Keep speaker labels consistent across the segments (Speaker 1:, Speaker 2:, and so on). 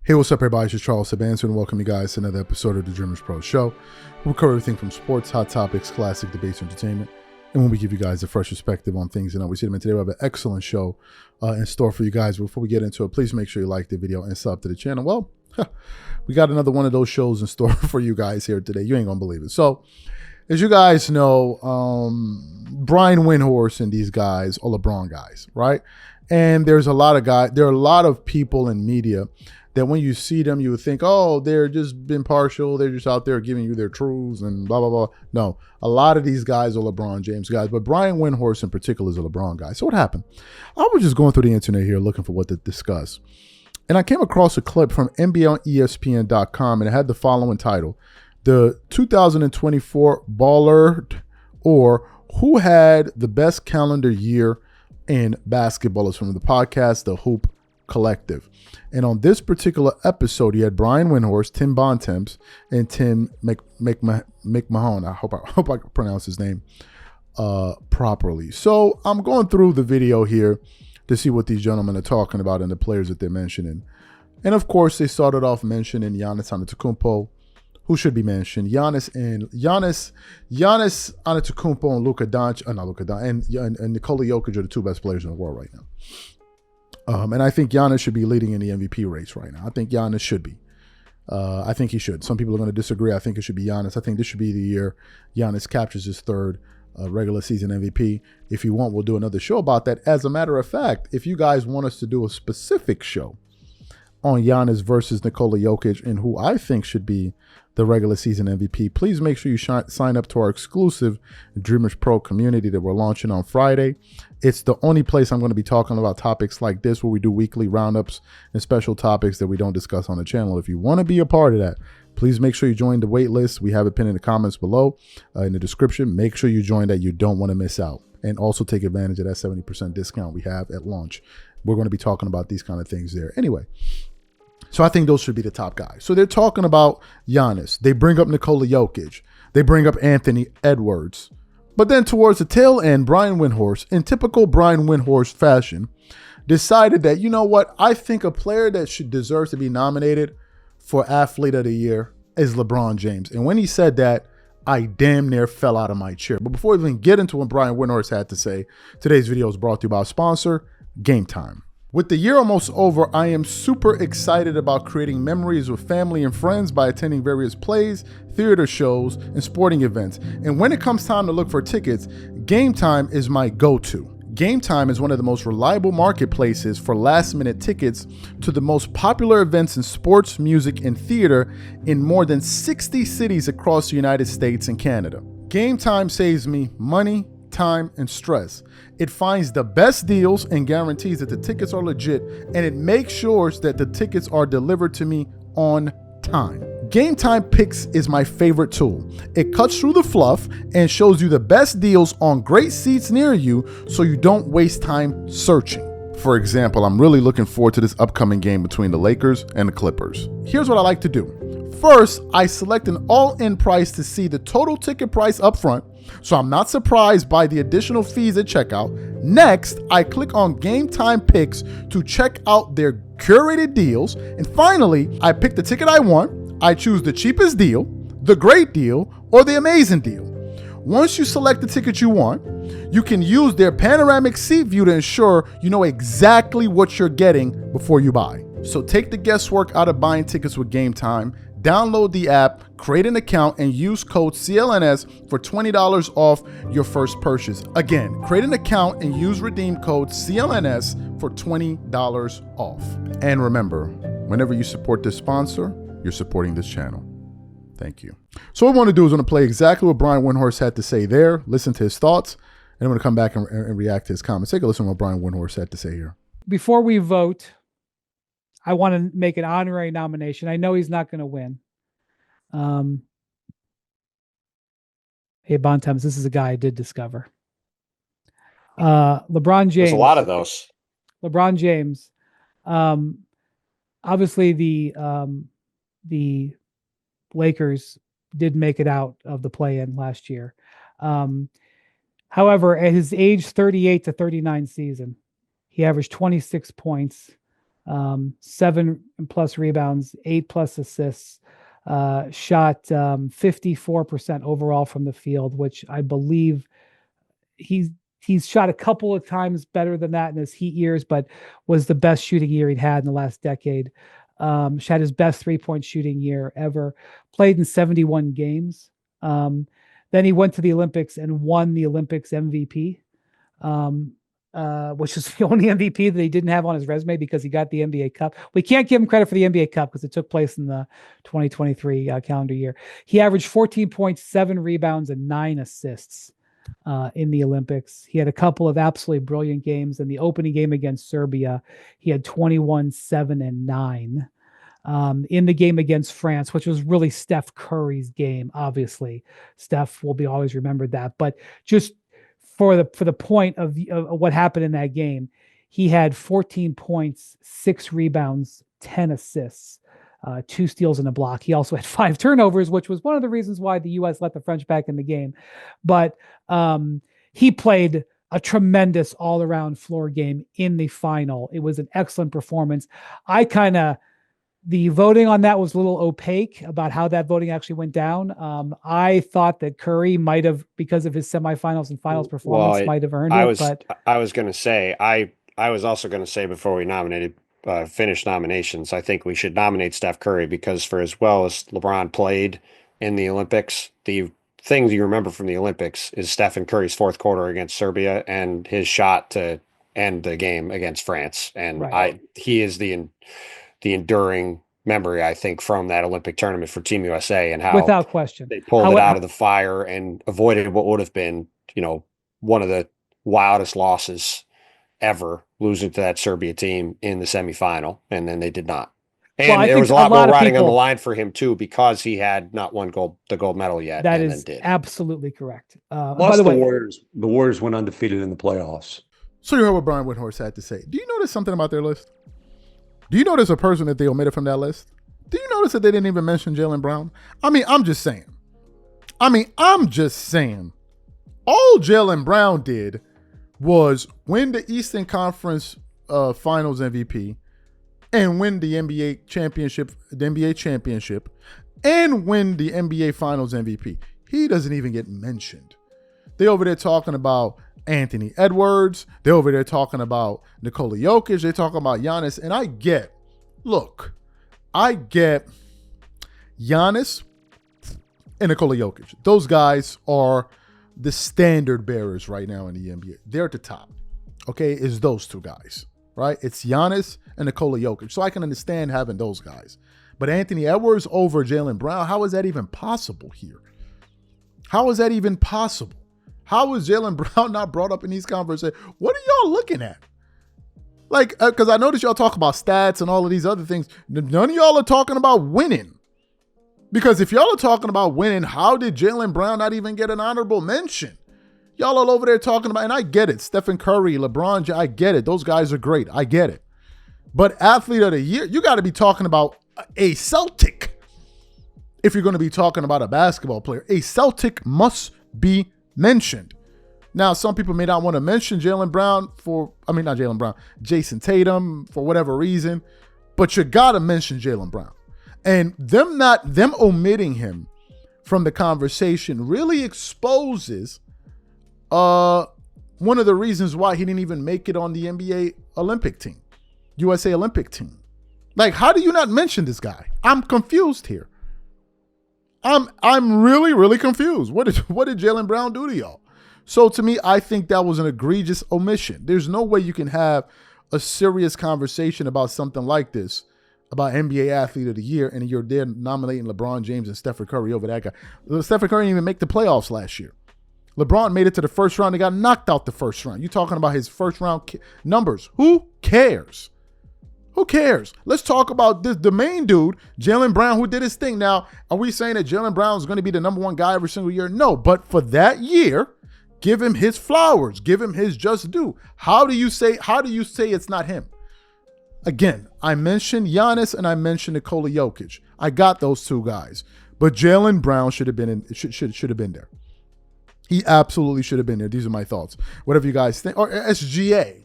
Speaker 1: Hey, what's up, everybody? It's just Charles Sabanson, and welcome you guys to another episode of the Dreamers Pro Show. We cover everything from sports, hot topics, classic debates, entertainment, and when we give you guys a fresh perspective on things and how we see them. And today we have an excellent show in store for you guys. Before we get into it, please make sure you like the video and sub to the channel. Well, we got another one of those shows in store for you guys here today. You ain't gonna believe it. So, as you guys know, Brian Windhorst and these guys are LeBron guys, right? And there's a lot of guys. There are a lot of people in media that when you see them, you would think, oh, they're just been partial. They're just out there giving you their truths and blah, blah, blah. No, a lot of these guys are LeBron James guys, but Brian Windhorst in particular is a LeBron guy. So what happened? I was just going through the internet here looking for what to discuss. And I came across a clip from NBA on ESPN.com, and it had the following title: the 2024 Baller, or who had the best calendar year in basketball. Is from the podcast, The Hoop Collective. And on this particular episode, you had Brian Windhorst, Tim Bontemps, and Tim McMahon. I hope I can pronounce his name properly. So I'm going through the video here to see what these gentlemen are talking about and the players that they're mentioning. And of course, they started off mentioning Giannis Antetokounmpo, who should be mentioned. Giannis Antetokounmpo and Luka Doncic, and Nikola Jokic are the two best players in the world right now. And I think Giannis should be leading in the MVP race right now. I think Giannis should be. I think he should. Some people are going to disagree. I think it should be Giannis. I think this should be the year Giannis captures his third regular season MVP. If you want, we'll do another show about that. As a matter of fact, if you guys want us to do a specific show on Giannis versus Nikola Jokic and who I think should be the regular season MVP, please make sure you sign up to our exclusive Dreamers Pro community that we're launching on Friday. It's the only place I'm going to be talking about topics like this, where we do weekly roundups and special topics that we don't discuss on the channel. If you want to be a part of that, please make sure you join the wait list. We have it pinned in the comments below in the description. Make sure you join that. You don't want to miss out. And also take advantage of that 70% discount we have at launch. We're going to be talking about these kind of things there. Anyway, so I think those should be the top guys. So they're talking about Giannis. They bring up Nikola Jokic. They bring up Anthony Edwards. But then towards the tail end, Brian Windhorst, in typical Brian Windhorst fashion, decided that, you know what, I think a player that should deserve to be nominated for Athlete of the Year is LeBron James. And when he said that, I damn near fell out of my chair. But before we even get into what Brian Windhorst had to say, today's video is brought to you by our sponsor, Game Time. With the year almost over, I am super excited about creating memories with family and friends by attending various plays, theater shows, and sporting events. And when it comes time to look for tickets, Game Time is my go-to. Game Time is one of the most reliable marketplaces for last-minute tickets to the most popular events in sports, music, and theater in more than 60 cities across the United States and Canada. Game Time saves me money, time, and stress. It finds the best deals and guarantees that the tickets are legit, and it makes sure that the tickets are delivered to me on time. Game Time Picks is my favorite tool. It cuts through the fluff and shows you the best deals on great seats near you, so you don't waste time searching. For example, I'm really looking forward to this upcoming game between the Lakers and the Clippers. Here's what I like to do. First, I select an all-in price to see the total ticket price up front, so I'm not surprised by the additional fees at checkout. Next, I click on Game Time Picks to check out their curated deals. And finally, I pick the ticket I want. I choose the cheapest deal, the great deal, or the amazing deal. Once you select the ticket you want, you can use their panoramic seat view to ensure you know exactly what you're getting before you buy. So take the guesswork out of buying tickets with Game Time. Download the app, create an account, and use code CLNS for $20 off your first purchase. Again, create an account and use redeem code CLNS for $20 off. And remember, whenever you support this sponsor, you're supporting this channel. Thank you. So what I want to do is I'm going to play exactly what Brian Windhorst had to say there, listen to his thoughts, and I'm going to come back and react to his comments. Take a listen to what Brian Windhorst had to say here.
Speaker 2: Before we vote, I want to make an honorary nomination. I know he's not going to win. Hey, Bontemps, this is a guy I did discover. LeBron James.
Speaker 3: There's a lot of those.
Speaker 2: LeBron James. Obviously, the Lakers did make it out of the play-in last year. However, at his age 38 to 39 season, he averaged 26 points, 7+ rebounds, 8+ assists, shot 54% overall from the field, which I believe he's shot a couple of times better than that in his Heat years, but was the best shooting year he'd had in the last decade. Shot his best 3-point shooting year ever. Played in 71 games. Then he went to the Olympics and won the Olympics MVP, which is the only MVP that he didn't have on his resume because he got the NBA Cup. We can't give him credit for the NBA Cup because it took place in the 2023 calendar year. He averaged 14 points, 7 rebounds, and 9 assists in the Olympics. He had a couple of absolutely brilliant games. In the opening game against Serbia, he had 21, 7, and 9. In the game against France, which was really Steph Curry's game, obviously. Steph will be always remembered that. But just for the point of what happened in that game, he had 14 points, 6 rebounds, 10 assists, 2 steals and a block. He also had 5 turnovers, which was one of the reasons why the U.S. let the French back in the game. But he played a tremendous all-around floor game in the final. It was an excellent performance. The voting on that was a little opaque about how that voting actually went down. I thought that Curry might have, because of his semifinals and finals performance, might have earned it. But
Speaker 3: I was going to say, I was also going to say before we finished nominations, I think we should nominate Steph Curry because for as well as LeBron played in the Olympics, the things you remember from the Olympics is Stephen Curry's fourth quarter against Serbia and his shot to end the game against France. And
Speaker 2: right.
Speaker 3: He is the enduring memory, I think, from that Olympic tournament for Team USA and how
Speaker 2: without question
Speaker 3: they pulled it out of the fire and avoided what would have been, one of the wildest losses ever, losing to that Serbia team in the semifinal. And then they did not. And there was a lot more riding on the line for him too, because he had not won the gold medal yet.
Speaker 2: That is absolutely correct.
Speaker 4: Plus, the Warriors went undefeated in the playoffs.
Speaker 1: So you heard what Brian Windhorst had to say. Do you notice something about their list? Do you notice a person that they omitted from that list? Do you notice that they didn't even mention Jaylen Brown? I'm just saying. All Jaylen Brown did was win the Eastern Conference Finals MVP and win the NBA championship, and win the NBA Finals MVP. He doesn't even get mentioned. They over there talking about Anthony Edwards. They're over there talking about Nikola Jokic. They're talking about Giannis. And I get Giannis and Nikola Jokic. Those guys are the standard bearers right now in the NBA. They're at the top. Okay, it's those two guys, right? It's Giannis and Nikola Jokic. So I can understand having those guys. But Anthony Edwards over Jaylen Brown, how is that even possible here? How is that even possible? How is Jaylen Brown not brought up in these conversations? What are y'all looking at? Like, because I noticed y'all talk about stats and all of these other things. None of y'all are talking about winning. Because if y'all are talking about winning, how did Jaylen Brown not even get an honorable mention? Y'all all over there talking about, and I get it, Stephen Curry, LeBron, I get it. Those guys are great. I get it. But athlete of the year, you got to be talking about a Celtic. If you're going to be talking about a basketball player, a Celtic must be mentioned. Now, some people may not want to mention Jaylen Brown not Jaylen Brown, Jason Tatum for whatever reason, but you got to mention Jaylen Brown. And them omitting him from the conversation really exposes one of the reasons why he didn't even make it on the NBA Olympic team, USA Olympic team. Like, how do you not mention this guy? I'm confused here. I'm really, really confused. What did Jaylen Brown do to y'all? So to me, I think that was an egregious omission. There's no way you can have a serious conversation about something like this, about NBA Athlete of the Year, and you're there nominating LeBron James and Stephen Curry over that guy. Stephen Curry didn't even make the playoffs last year. LeBron made it to the first round. They got knocked out the first round. You're talking about his first round numbers. Who cares? Who cares? Let's talk about the main dude, Jaylen Brown, who did his thing. Now, are we saying that Jaylen Brown is going to be the number one guy every single year? No, but for that year, give him his flowers. Give him his just due. How do you say it's not him? Again, I mentioned Giannis and I mentioned Nikola Jokic. I got those two guys. But Jaylen Brown should have been there. He absolutely should have been there. These are my thoughts. Whatever you guys think. Or SGA.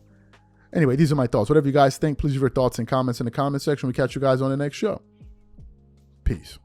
Speaker 1: Anyway, these are my thoughts. Whatever you guys think, please leave your thoughts and comments in the comment section. We catch you guys on the next show. Peace.